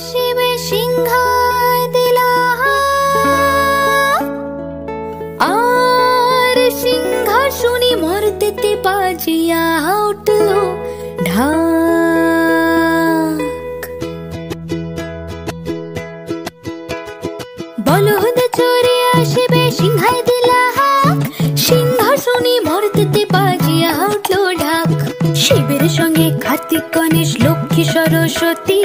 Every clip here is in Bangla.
শিবে সিংহায় দিলা আর সিংহাসনে মর্তেতে বাজিয়া উঠল ঢাক। বলদ চড়ে আসিবে সিংহায় দিলা সিংহাসনে মর্তেতে বাজিয়া উঠল ঢাক। শিবের সঙ্গে কার্তিক গণেশ লক্ষ্মী সরস্বতী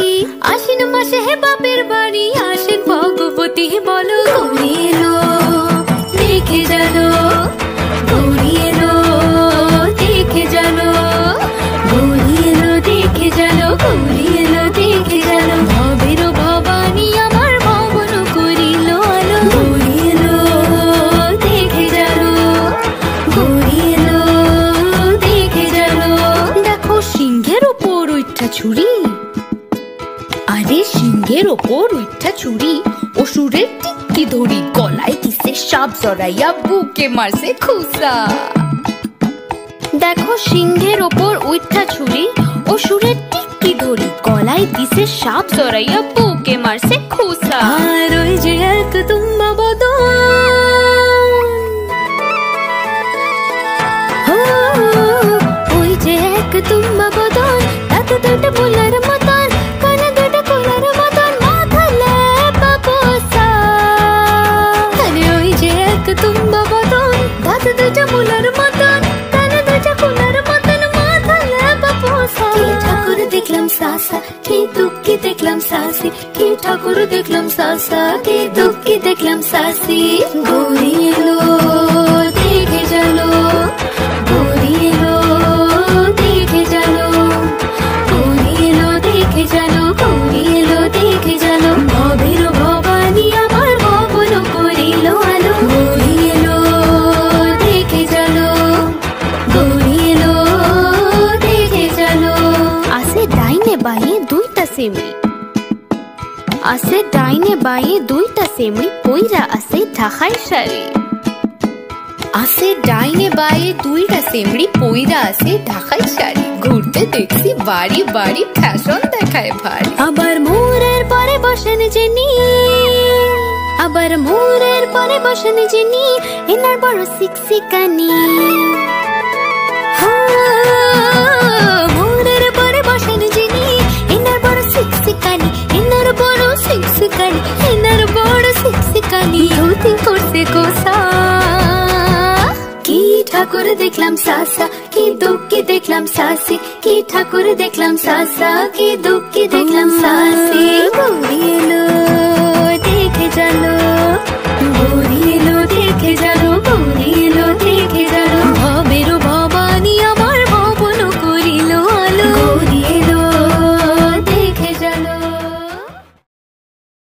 আশ্বিন মাসে হে বাপের বাড়ি আসেন ভগবতী। বলো গৌরী এলো দেখে জানো, গৌরী এলো দেখে জানো, গৌরী এলো দেখে জানো, গৌরী এলো দেখে জানো। ভবের ভবানী আমার ভবন করিল আলো, গৌরী এলো দেখে জানো, গৌরী এলো দেখে জানো। দেখো সিংহের ওপর উঠা ছুরি, আরে সিংহের ওপর উঠা ছুরি, অসুরের টিক্কি ধরি গলায় দিছে সাপ জড়াইয়া বুকে মারছে খুসা। দেখো সিংহের ওপর উঠা ছুরি, অসুরের টিক্কি ধরি গলায় দিছে সাপ জড়াইয়া বুকে মারছে খুসা। আর ওই যে এক তুম্বা বদন, ওই যে এক তুম্বা বদন, দাঁত দুটো ফুলের মতন, কানে দুটো ফুলের মতন, মাথা লেপা পোষা। আরে ওই যে এক তুম্বা বদন, দাঁত দুটো ফুলের মতন, কানে দুটো ফুলের মতন, মাথা লেপা পোষা। কি ঠাকুর দেখলাম সাসা, কি দুঃখী দেখলাম সাসি, কি ঠাকুর দেখলাম সাসা, কি দুঃখী দেখলাম সাসি। গৌরী এলো দেখে জানো, গৌরী এলো দেখে জানো, গৌরী এলো দেখে জানো, গৌরী এলো দেখে জানো। ভবের ভবানী আমার ভবন করিল আলো, গৌরী এলো দেখে জানো, গৌরী এলো দেখে জানো। আসে ডাইনে বাঁয়ে দুইটা সেমরি, আসে ডাইনে বাঁয়ে দুইটা সেমরি, পইরা আসে ঢাকাই শাড়ি। আসে ডাইনে বাঁয়ে দুইটা সেমরি, পইরা আসে ঢাকাই শাড়ি। ঘুরতে দেখছি বাড়ি বাড়ি, ফ্যাশন দেখায় ভারী। আবার মোরের পরে বসেন যিনি, আবার মোরের পরে বসেন যিনি, এনার বড় সিকসিকানি। মোরের পরে বসেন যিনি, এনার বড় সিকসিকানি, এনার বড় সিকসিকানি, এনার বড় সিকসিকানি। ধুতি করছে কোসা, কি ঠাকুর দেখলাম সাসা, কি দুঃখী দেখলাম সাসি, কি ঠাকুর দেখলাম সাসা, কি দুঃখী